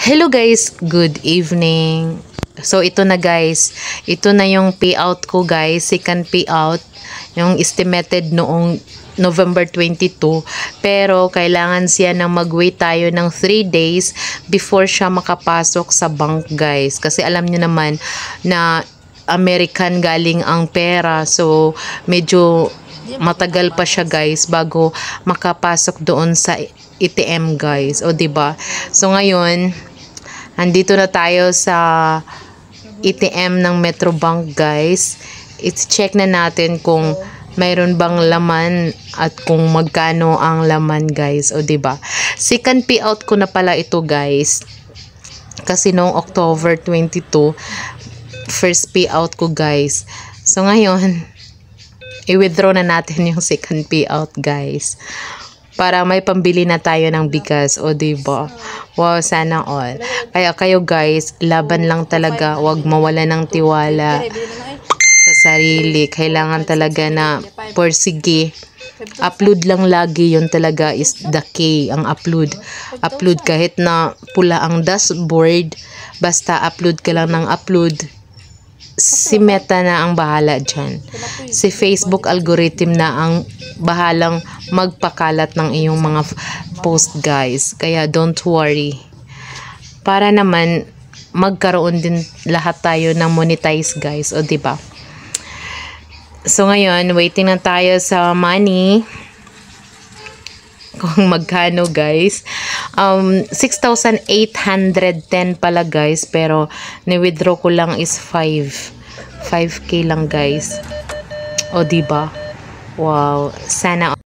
Hello guys, good evening. So ito na guys, ito na yung payout ko guys, second payout, yung estimated noong November 22. Pero kailangan siya na mag-wait tayo ng 3 days before siya makapasok sa bank guys. Kasi alam niyo naman na American galing ang pera, so medyo matagal pa siya guys bago makapasok doon sa ATM guys. O 'di ba? So ngayon andito na tayo sa ATM ng Metrobank guys. I-check na natin kung mayroon bang laman at kung magkano ang laman guys. O 'di ba? Second payout ko na pala ito guys. Kasi noong October 22, first payout ko guys. So ngayon, i-withdraw na natin yung second payout guys. Para may pambili na tayo ng bigas, o diba? Wow, sana all. Kaya kayo guys, laban lang talaga, wag mawala ng tiwala sa sarili. Kailangan talaga na porsige. Upload lang lagi, yun talaga is the key, ang upload. Upload kahit na pula ang dashboard, basta upload ka lang ng upload. Si Meta na ang bahala dyan. Si Facebook algorithm na ang bahalang magpakalat ng iyong mga post guys. Kaya don't worry. Para naman magkaroon din lahat tayo ng monetize guys. O diba? So ngayon, waiting na tayo sa money. Kung magkano guys. 6,810 pala guys, pero ni-withdraw ko lang is 5k lang guys. O diba? Wow, sana